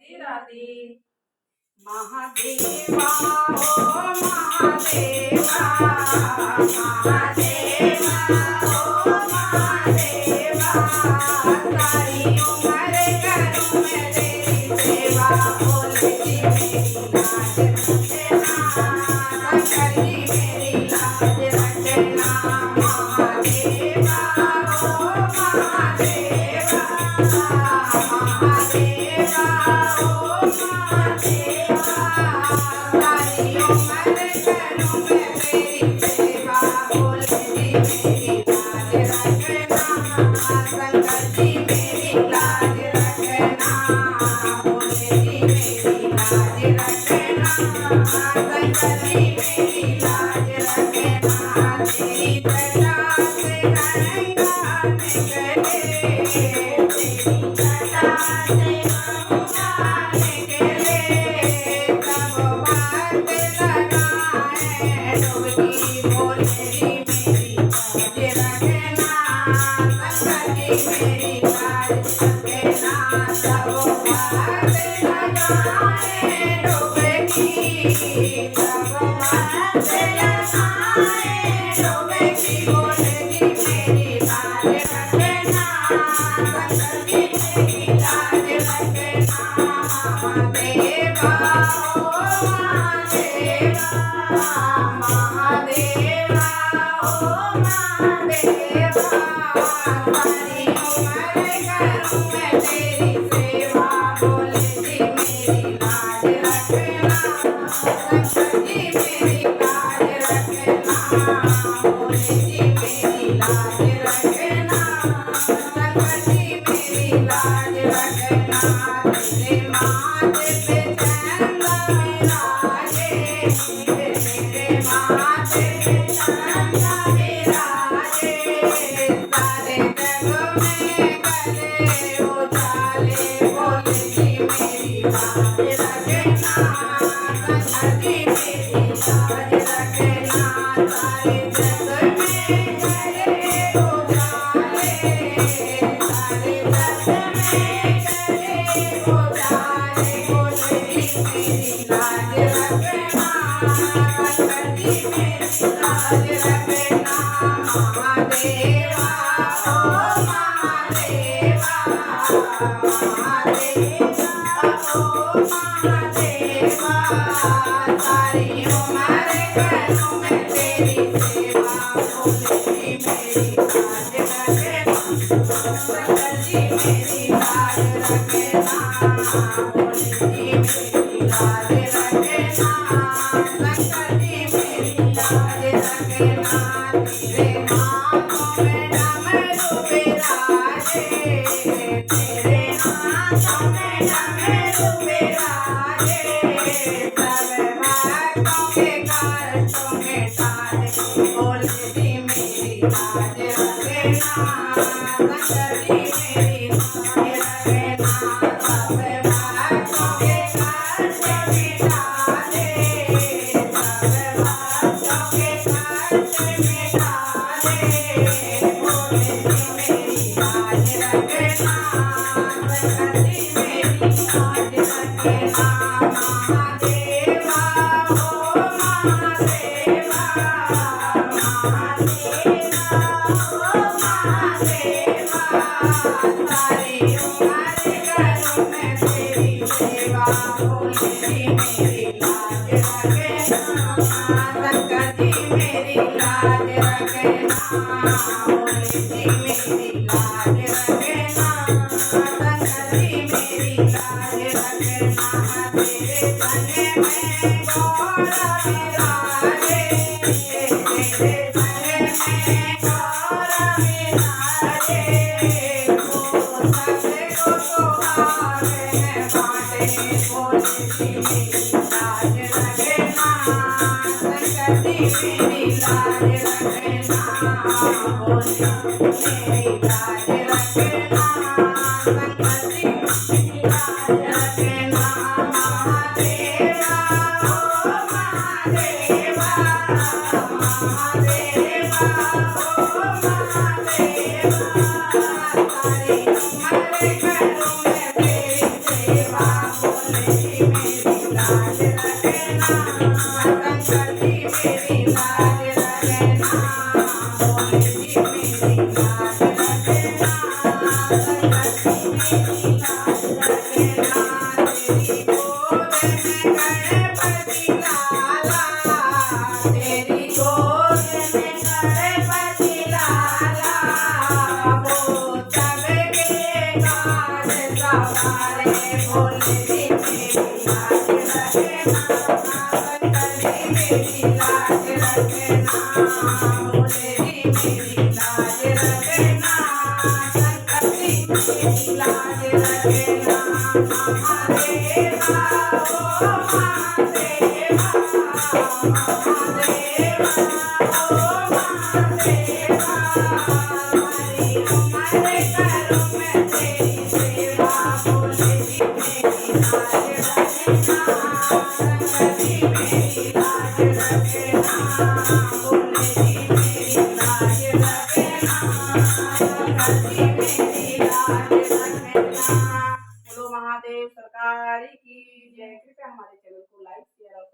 राधे राधे। महादेवा ओ महादेवा, महादेवा ओ महादेवा, सारी उम्र करूं मैं तेरी सेवा। बोलती मेरी लाज रखना, शंकर जी मेरी लाज रखना। महादेवा ओ महादेवा, महादेवा ओ महादेवा, सारी उम्र करूं मैं तेरी सेवा। बोलती मेरी लाज रखना, शंकर जी मेरी लाज रखना। बोलती मेरी लाज रखना, शंकर जी मेरी लाज रखना। तेरी जटा से गंगा निकले, तेरी जटा से गंगा निकले, तब बात लगाए डुबकी। बोलती मेरी लाज रखना, शंकर जी मेरी लाज रखना। तब बात लगाए डुबकी, तब बात लगाए डुबकी। बोलती मेरी लाज रखना, शंकर जी मेरी लाज रखना। महादेवा ओ महादेवा, महादेवा ओ महादेवा, सारी उम्र करूं मैं तेरी सेवा। बोलती मेरी लाज रखना, शंकर जी मेरी लाज रखना। बोलती मेरी लाज रखना, शंकर जी मेरी लाज रखना। तेरे माथे पे चंदा विराजे, तेरे माथे पे चंदा विराजे, सारे जग में करे उजाले। बोलती मेरी लाज रखना, शंकर जी मेरी लाज रखना। सारे जग में करे उजाले, सारे जग में करे उजाले। बोलती मेरी लाज रखना, शंकर जी मेरी लाज रखना। महादेवा ओ महादेवा, महादेवा ओ महादेवा, सारी उम्र करूं मैं तेरी सेवा। बोलती मेरी लाज रखना, शंकर जी मेरी लाज रखना। बोलती मेरी लाज रखना, शंकर जी मेरी लाज रखना। तेरे हाथों में डमरू बिराजे, तेरे हाथों में डमरू बिराजे, सब भक्तों के कष्टों मिटाए। बोलती मेरी लाज रखना, शंकर जी मेरी लाज रखना। सब भक्तों के कष्ट मिटा दे, सब भक्तों के कष्ट मिटा दे। बोलती मेरी लाज रखना, शंकर जी मेरी लाज रखना। महादेवा ओ महादेवा, महादेवा ओ महादेवा, सारी उम्र करूं मैं तेरी सेवा। बोलती मेरी लाज रखना, शंकर जी मेरी लाज रखना। बोलती मेरी लाज रखना, शंकर जी मेरी लाज रखना। तेरे संग में गौरा विराजे, तेरे संग में गौरा विराजे, वो सबको सुहावे हैं बाटे। बोलती मेरी लाज रखना, शंकर जी मेरी लाज रखना। बोलती मेरी लाज रखना, शंकर जी मेरी लाज रखना। महादेवा ओ महादेवा, महादेवा ओ महादेवा, सारी उम्र करूं मैं तेरी सेवा। रखना तेरी गोद में गणपति लाला तेरी गोद में गणपति लाला वो सबके काज सवारे भोले जी मेरी लाज रखना संकली मेरी लाज रखना भोले जी मेरी लाज रखना संकली मेरी लाज रखना महादेवा ओ महादेवा महादेवा ओ महादेवा हरि हमारे करूँ मैं तेरी सेवा भोले जी मेरी लाज रखना संकली मेरी लाज रखना भोले जी मेरी लाज रखना संकली मेरी लाज रखना। बोलो महादेव सरकार की जय। कृपया हमारे चैनल को लाइक शेयर और